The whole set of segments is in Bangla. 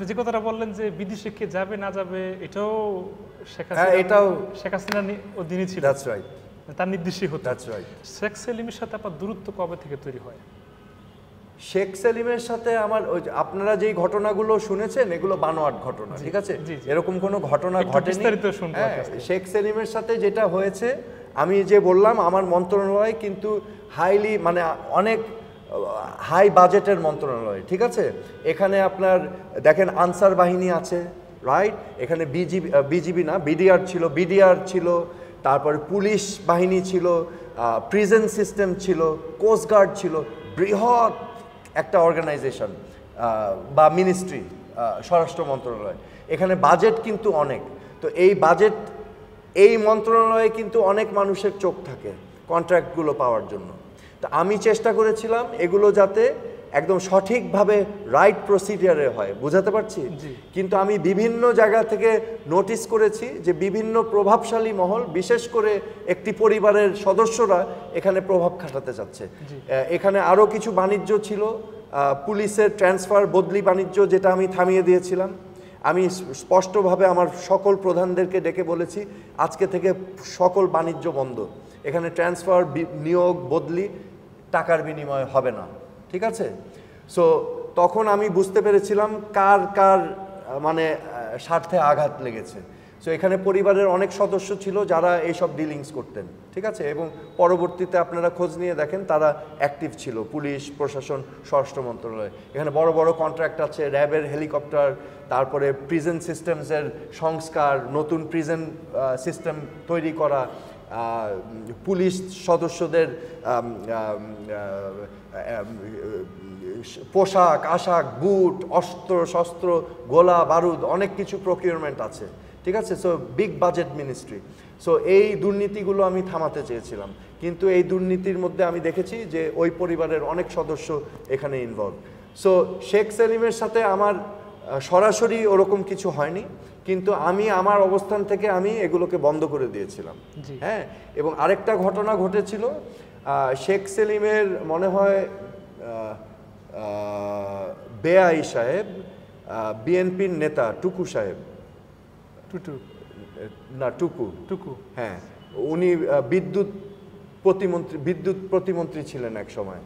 যে কথাটা বললেন যে বিদেশে কে যাবে না যাবে এটাও শেখ হাসিনার অধীনে ছিল। দ্যাটস রাইট, তার নির্দেশই হতো। That's right. শেখ সেলিমের সাথে আপনার দূরত্ব কবে থেকে তৈরি হয়? শেখ সেলিমের সাথে আমার আপনারা যেই ঘটনাগুলো শুনেছেন এগুলো বানোয়াট ঘটনা, ঠিক আছে? এরকম কোনো ঘটনা ঘটেনি। শেখ সেলিমের সাথে যেটা হয়েছে আমি যে বললাম, আমার মন্ত্রণালয় কিন্তু হাইলি মানে অনেক হাই বাজেটের মন্ত্রণালয়, ঠিক আছে? এখানে আপনার দেখেন আনসার বাহিনী আছে, রাইট? এখানে বিজিবি না বিডিআর ছিল, তারপরে পুলিশ বাহিনী ছিল, প্রিজন সিস্টেম ছিল, কোস্টগার্ড ছিল, বৃহৎ একটা অর্গানাইজেশন বা মিনিস্ট্রি, স্বরাষ্ট্র মন্ত্রণালয়। এখানে বাজেট কিন্তু অনেক। তো এই মন্ত্রণালয়ে কিন্তু অনেক মানুষের চোখ থাকে কন্ট্রাক্টগুলো পাওয়ার জন্য। তো আমি চেষ্টা করেছিলাম এগুলো যাতে একদম সঠিকভাবে রাইট প্রসিডিয়ারে হয়, বুঝাতে পারছি? কিন্তু আমি বিভিন্ন জায়গা থেকে নোটিস করেছি যে বিভিন্ন প্রভাবশালী মহল, বিশেষ করে একটি পরিবারের সদস্যরা এখানে প্রভাব খাটাতে চাচ্ছে। এখানে আরও কিছু বাণিজ্য ছিল, পুলিশের ট্রান্সফার বদলি বাণিজ্য, যেটা আমি থামিয়ে দিয়েছিলাম। আমি স্পষ্টভাবে আমার সকল প্রধানদেরকে ডেকে বলেছি আজকে থেকে সকল বাণিজ্য বন্ধ, এখানে ট্রান্সফার নিয়োগ বদলি টাকার বিনিময় হবে না, ঠিক আছে? সো তখন আমি বুঝতে পেরেছিলাম কার মানে স্বার্থে আঘাত লেগেছে। সো এখানে পরিবারের অনেক সদস্য ছিল যারা এইসব ডিলিংস করতেন, ঠিক আছে? এবং পরবর্তীতে আপনারা খোঁজ নিয়ে দেখেন তারা অ্যাক্টিভ ছিল, পুলিশ প্রশাসন, স্বরাষ্ট্র মন্ত্রণালয়। এখানে বড় বড় কন্ট্রাক্ট আছে, র্যাবের হেলিকপ্টার, তারপরে প্রিজন সিস্টেমসের সংস্কার, নতুন প্রিজন সিস্টেম তৈরি করা, পুলিশ সদস্যদের পোশাক আশাক, বুট, অস্ত্র শস্ত্র, গোলা বারুদ, অনেক কিছু প্রকিউরমেন্ট আছে, ঠিক আছে? So big budget ministry. So এই দুর্নীতিগুলো আমি থামাতে চেয়েছিলাম, কিন্তু এই দুর্নীতির মধ্যে আমি দেখেছি যে ওই পরিবারের অনেক সদস্য এখানে ইনভলভ। সো শেখ সেলিমের সাথে আমার সরাসরি ওরকম কিছু হয়নি, কিন্তু আমি আমার অবস্থান থেকে আমি এগুলোকে বন্ধ করে দিয়েছিলাম। হ্যাঁ, এবং আরেকটা ঘটনা ঘটেছিল, শেখ সেলিমের মনে হয় বেআই সাহেব, বিএনপির নেতা টুকু সাহেব, টুকু, হ্যাঁ, উনি বিদ্যুৎ প্রতিমন্ত্রী ছিলেন এক সময়।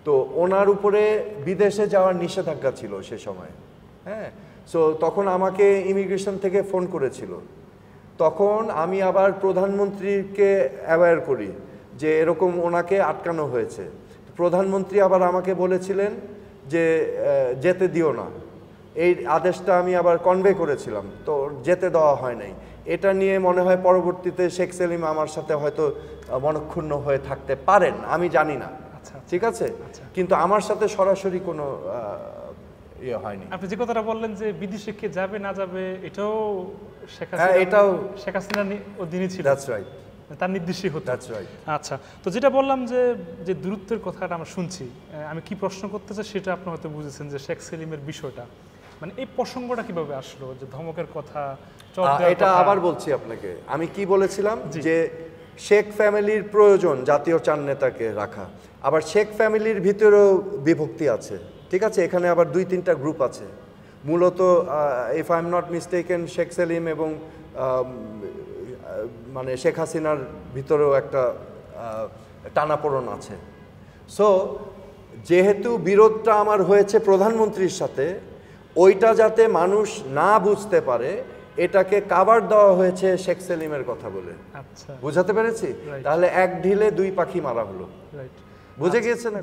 তো ওনার উপরে বিদেশে যাওয়ার নিষেধাজ্ঞা ছিল সে সময়। হ্যাঁ, সো তখন আমাকে ইমিগ্রেশন থেকে ফোন করেছিল। তখন আমি আবার প্রধানমন্ত্রীকে অ্যাওয়্যার করি যে এরকম ওনাকে আটকানো হয়েছে। প্রধানমন্ত্রী আবার আমাকে বলেছিলেন যে যেতে দিও না, এই আদেশটা আমি আবার কনভে করেছিলাম, তো যেতে দেওয়া হয় নাই। এটা নিয়ে মনে হয় পরবর্তীতে শেখ সেলিম আমার সাথে হয়তো মনক্ষুণ্ণ হয়ে থাকতে পারেন, আমি জানি না, ঠিক আছে? কিন্তু আমার সাথে সরাসরি কোনো ইয়ে হয়নি। আপনি যে কথাটা বললেন যে বিদেশে কে যাবে না যাবে এটাও শেখ হাসিনার অধীনে ছিল। দ্যাটস রাইট, তার নির্দেশই হতো। That's right. আচ্ছা, তো যেটা বললাম যে দূরত্বের কথাটা আমরা শুনছি, আমি কি প্রশ্ন করতে চাই সেটা আপনি হয়তো বুঝেছেন যে শেখ সেলিমের বিষয়টা, মানে এই প্রসঙ্গটা কিভাবে আসলো, যে ধমকের কথা, এটা আবার বলছি আপনাকে, আমি কি বলেছিলাম যে শেখ ফ্যামিলির প্রয়োজন জাতীয় চার নেতাকে রাখা, আবার শেখ ফ্যামিলির ভিতরেও বিভক্তি আছে, ঠিক আছে? এখানে আবার 2-3টা গ্রুপ আছে। মূলত if I am not mistaken Sheikh Selim এবং মানে শেখ হাসিনার ভিতরেও একটা টানাপোড়েন আছে। সো যেহেতু বিরোধটা আমার হয়েছে প্রধানমন্ত্রীর সাথে, ওইটা যাতে মানুষ না বুঝতে পারে এটাকে কাভার দেওয়া হয়েছে শেখ সেলিমের কথা বলে। বুঝাতে পেরেছি? তাহলে এক ঢিলে দুই পাখি মারা হলো, বুঝে গিয়েছে না?